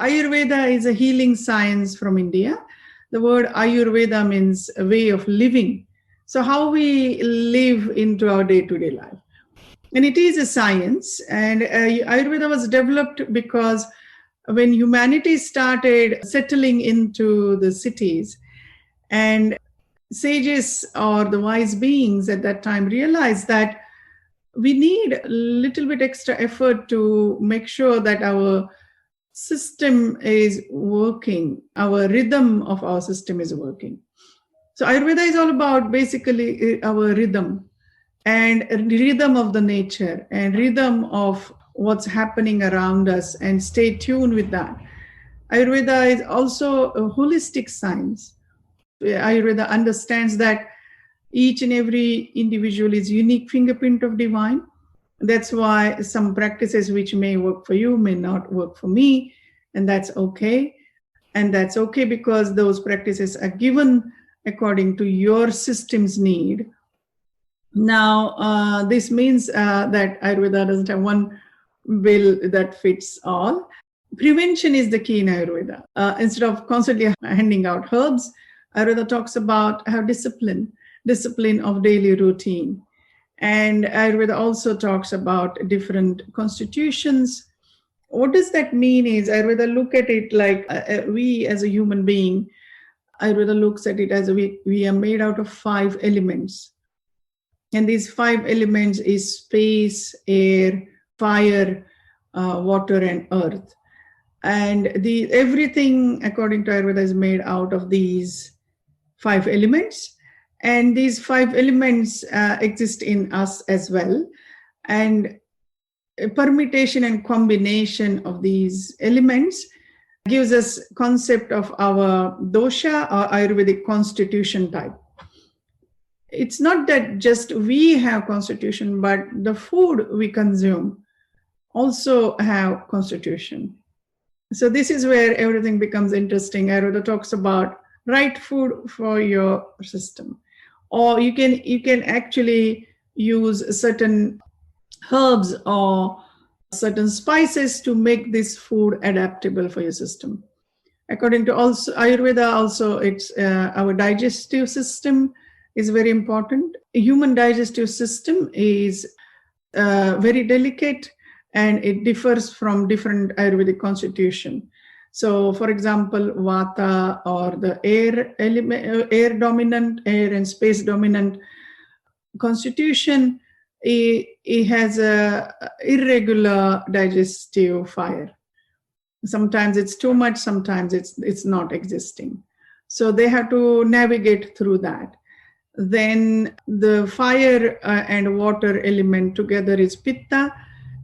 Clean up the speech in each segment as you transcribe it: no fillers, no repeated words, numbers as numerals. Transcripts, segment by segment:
Ayurveda is a healing science from India. The word Ayurveda means a way of living. So how we live into our day-to-day life. And it is a science. And Ayurveda was developed because when humanity started settling into the cities, and sages or the wise beings at that time realized that we need a little bit extra effort to make sure that our system is working, our rhythm of our system is working. So Ayurveda is all about basically our rhythm and rhythm of the nature and rhythm of what's happening around us, and stay tuned with that. Ayurveda is also a holistic science. Ayurveda understands that each and every individual is unique fingerprint of divine. That's why some practices which may work for you may not work for me, and that's okay. And that's okay because those practices are given according to your system's need. Now, this means that Ayurveda doesn't have one bill that fits all. Prevention is the key in Ayurveda. Instead of constantly handing out herbs, Ayurveda talks about have discipline of daily routine. And Ayurveda also talks about different constitutions. What does that mean is Ayurveda look at it like we as a human being, Ayurveda looks at it as we are made out of 5 elements. And these 5 elements is space, air, fire, water, and earth. And everything, according to Ayurveda, is made out of these 5 elements. And these 5 elements exist in us as well. And a permutation and combination of these elements gives us concept of our dosha or Ayurvedic constitution type. It's not that just we have constitution, but the food we consume also have constitution. So this is where everything becomes interesting. Ayurveda talks about right food for your system. Or you can actually use certain herbs or certain spices to make this food adaptable for your system. According to also Ayurveda, also it's our digestive system is very important. A human digestive system is very delicate, and it differs from different Ayurvedic constitution. So, for example, Vata or the air element, air and space dominant constitution, it has a irregular digestive fire. Sometimes it's too much, sometimes it's not existing. So they have to navigate through that. Then the fire and water element together is Pitta.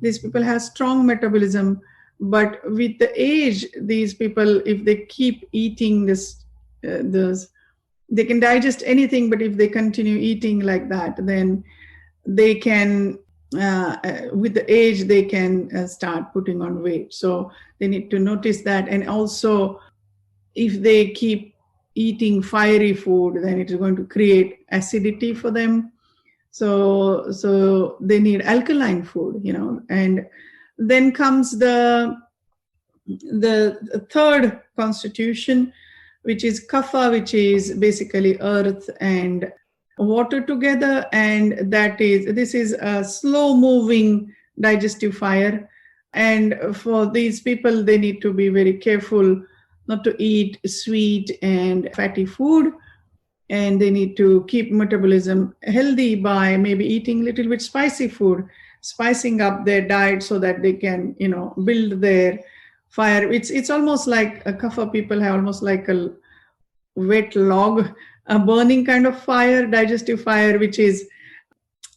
These people have strong metabolism, but with the age, these people, if they keep eating this, they can digest anything, but if they continue eating like that, then they can, with the age, they can start putting on weight. So they need to notice that. And also, if they keep eating fiery food, then it is going to create acidity for them. So they need alkaline food, and then comes the third constitution, which is kapha, which is basically earth and water together, and this is a slow moving digestive fire. And for these people, they need to be very careful not to eat sweet and fatty food, and they need to keep metabolism healthy by maybe eating a little bit spicy food, spicing up their diet so that they can, build their fire. It's almost like a kapha people have almost like a wet log, a burning kind of fire, digestive fire, which is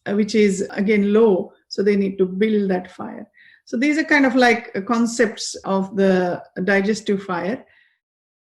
again low. So they need to build that fire. So these are kind of like concepts of the digestive fire.